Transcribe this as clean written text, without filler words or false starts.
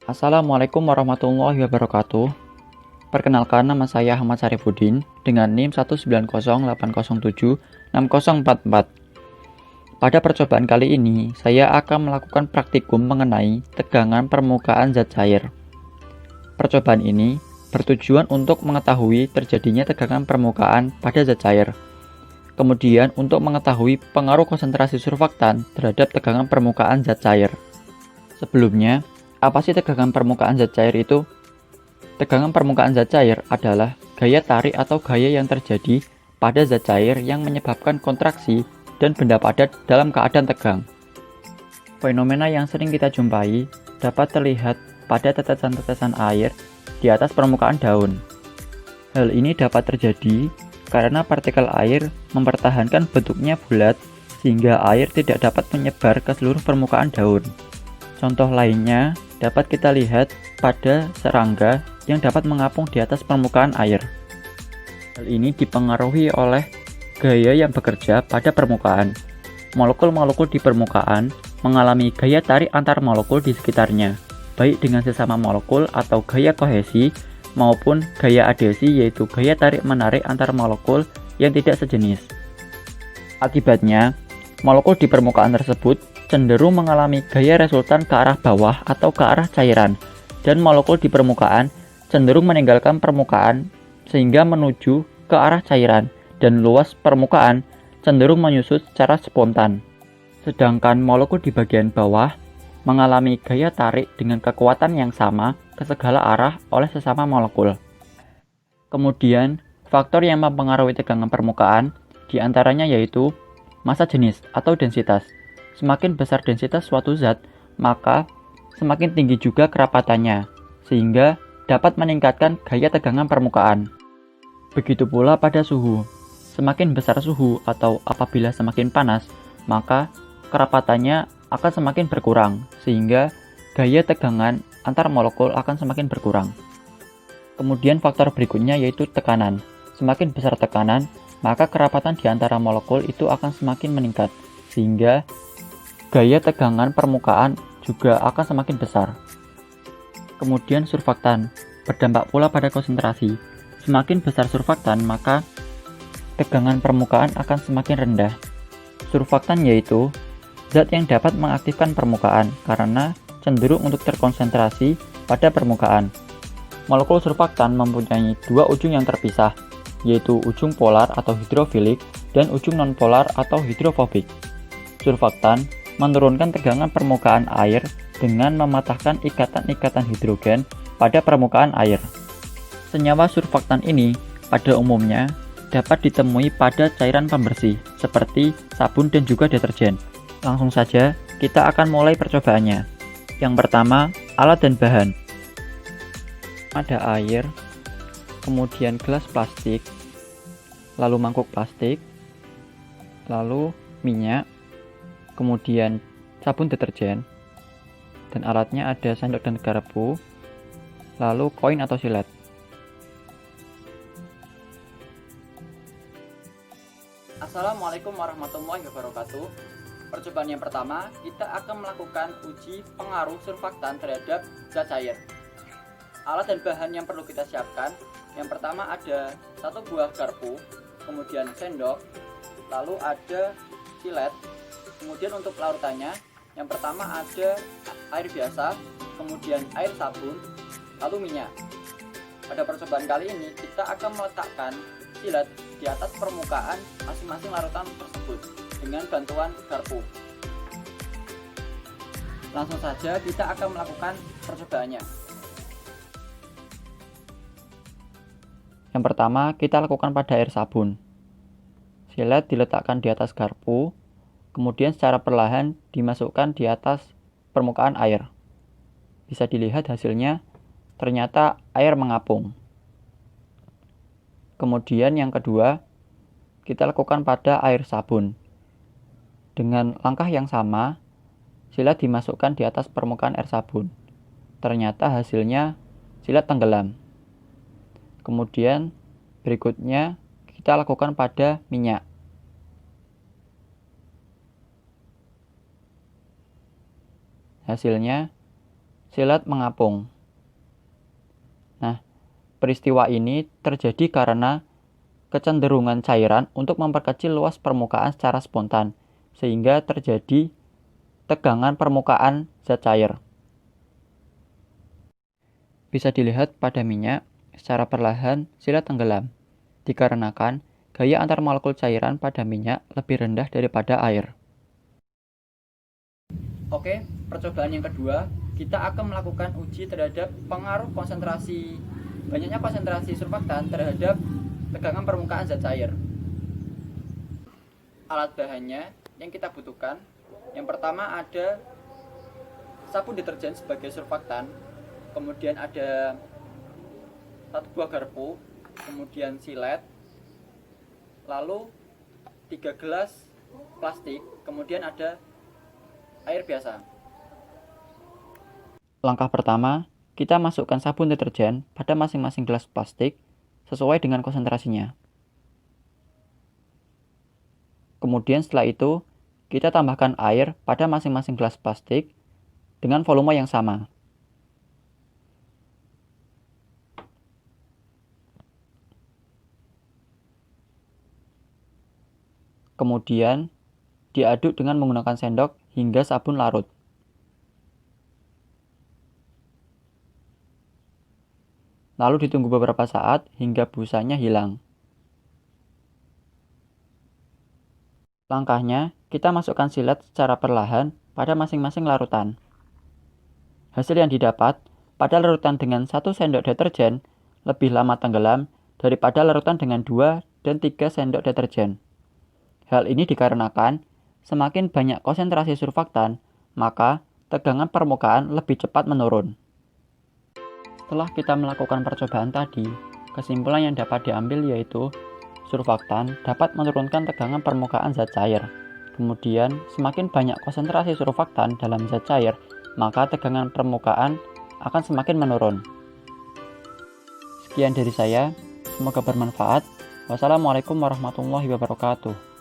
Assalamualaikum warahmatullahi wabarakatuh. Perkenalkan, nama saya Ahmad Syarifuddin dengan NIM 19080760044. Pada percobaan kali ini, saya akan melakukan praktikum mengenai tegangan permukaan zat cair. Percobaan ini bertujuan untuk mengetahui terjadinya tegangan permukaan pada zat cair. Kemudian untuk mengetahui pengaruh konsentrasi surfaktan terhadap tegangan permukaan zat cair. Sebelumnya, apa sih tegangan permukaan zat cair itu? Tegangan permukaan zat cair adalah gaya tarik atau gaya yang terjadi pada zat cair yang menyebabkan kontraksi dan benda padat dalam keadaan tegang. Fenomena yang sering kita jumpai dapat terlihat pada tetesan-tetesan air di atas permukaan daun. Hal ini dapat terjadi karena partikel air mempertahankan bentuknya bulat sehingga air tidak dapat menyebar ke seluruh permukaan daun. Contoh lainnya dapat kita lihat pada serangga yang dapat mengapung di atas permukaan air. Hal ini dipengaruhi oleh gaya yang bekerja pada permukaan. Molekul-molekul di permukaan mengalami gaya tarik antar molekul di sekitarnya, baik dengan sesama molekul atau gaya kohesi maupun gaya adhesi, yaitu gaya tarik-menarik antar molekul yang tidak sejenis. Akibatnya, molekul di permukaan tersebut cenderung mengalami gaya resultan ke arah bawah atau ke arah cairan, dan molekul di permukaan cenderung meninggalkan permukaan sehingga menuju ke arah cairan, dan luas permukaan cenderung menyusut secara spontan. Sedangkan molekul di bagian bawah mengalami gaya tarik dengan kekuatan yang sama ke segala arah oleh sesama molekul. Kemudian, faktor yang mempengaruhi tegangan permukaan diantaranya yaitu massa jenis atau densitas. Semakin besar densitas suatu zat, maka semakin tinggi juga kerapatannya, sehingga dapat meningkatkan gaya tegangan permukaan. Begitu pula pada suhu. Semakin besar suhu atau apabila semakin panas, maka kerapatannya akan semakin berkurang, sehingga gaya tegangan antar molekul akan semakin berkurang. Kemudian faktor berikutnya yaitu tekanan. Semakin besar tekanan, maka kerapatan di antara molekul itu akan semakin meningkat, sehingga gaya tegangan permukaan juga akan semakin besar. Kemudian surfaktan berdampak pula pada konsentrasi. Semakin besar surfaktan, maka tegangan permukaan akan semakin rendah. Surfaktan yaitu zat yang dapat mengaktifkan permukaan karena cenderung untuk terkonsentrasi pada permukaan. Molekul surfaktan mempunyai dua ujung yang terpisah, yaitu ujung polar atau hidrofilik dan ujung nonpolar atau hidrofobik. Surfaktan menurunkan tegangan permukaan air dengan mematahkan ikatan-ikatan hidrogen pada permukaan air. Senyawa surfaktan ini pada umumnya dapat ditemui pada cairan pembersih seperti sabun dan juga deterjen. Langsung saja kita akan mulai percobaannya. Yang pertama, alat dan bahan. Ada air, kemudian gelas plastik, lalu mangkuk plastik, lalu minyak, kemudian sabun deterjen, dan alatnya ada sendok dan garpu, lalu koin atau silet. Assalamualaikum warahmatullahi wabarakatuh. Percobaan yang pertama, kita akan melakukan uji pengaruh surfaktan terhadap zat cair. Alat dan bahan yang perlu kita siapkan, yang pertama ada satu buah garpu, kemudian sendok, lalu ada silet. Kemudian untuk larutannya, yang pertama ada air biasa, kemudian air sabun, lalu minyak. Pada percobaan kali ini kita akan meletakkan silet di atas permukaan masing-masing larutan tersebut dengan bantuan garpu. Langsung saja kita akan melakukan percobaannya. Yang pertama kita lakukan pada air sabun. Silet diletakkan di atas garpu, kemudian secara perlahan dimasukkan di atas permukaan air. Bisa dilihat hasilnya, ternyata air mengapung. Kemudian yang kedua, kita lakukan pada air sabun. Dengan langkah yang sama, silet dimasukkan di atas permukaan air sabun. Ternyata hasilnya silet tenggelam. Kemudian berikutnya kita lakukan pada minyak. Hasilnya silet mengapung. Nah, peristiwa ini terjadi karena kecenderungan cairan untuk memperkecil luas permukaan secara spontan, sehingga terjadi tegangan permukaan zat cair. Bisa dilihat pada minyak, secara perlahan silet tenggelam, dikarenakan gaya antar molekul cairan pada minyak lebih rendah daripada air. Oke, percobaan yang kedua, kita akan melakukan uji terhadap pengaruh banyaknya konsentrasi surfaktan terhadap tegangan permukaan zat cair. Alat bahannya yang kita butuhkan, yang pertama ada sabun deterjen sebagai surfaktan, kemudian ada 1 buah garpu, kemudian silet, lalu 3 gelas plastik, kemudian ada air biasa. Langkah pertama, kita masukkan sabun deterjen pada masing-masing gelas plastik sesuai dengan konsentrasinya. Kemudian setelah itu, kita tambahkan air pada masing-masing gelas plastik dengan volume yang sama. Kemudian, diaduk dengan menggunakan sendok hingga sabun larut. Lalu ditunggu beberapa saat hingga busanya hilang. Langkahnya, kita masukkan silet secara perlahan pada masing-masing larutan. Hasil yang didapat pada larutan dengan 1 sendok deterjen lebih lama tenggelam daripada larutan dengan 2 dan 3 sendok deterjen. Hal ini dikarenakan semakin banyak konsentrasi surfaktan, maka tegangan permukaan lebih cepat menurun. Setelah kita melakukan percobaan tadi, kesimpulan yang dapat diambil yaitu surfaktan dapat menurunkan tegangan permukaan zat cair. Kemudian, semakin banyak konsentrasi surfaktan dalam zat cair, maka tegangan permukaan akan semakin menurun. Sekian dari saya, semoga bermanfaat. Wassalamualaikum warahmatullahi wabarakatuh.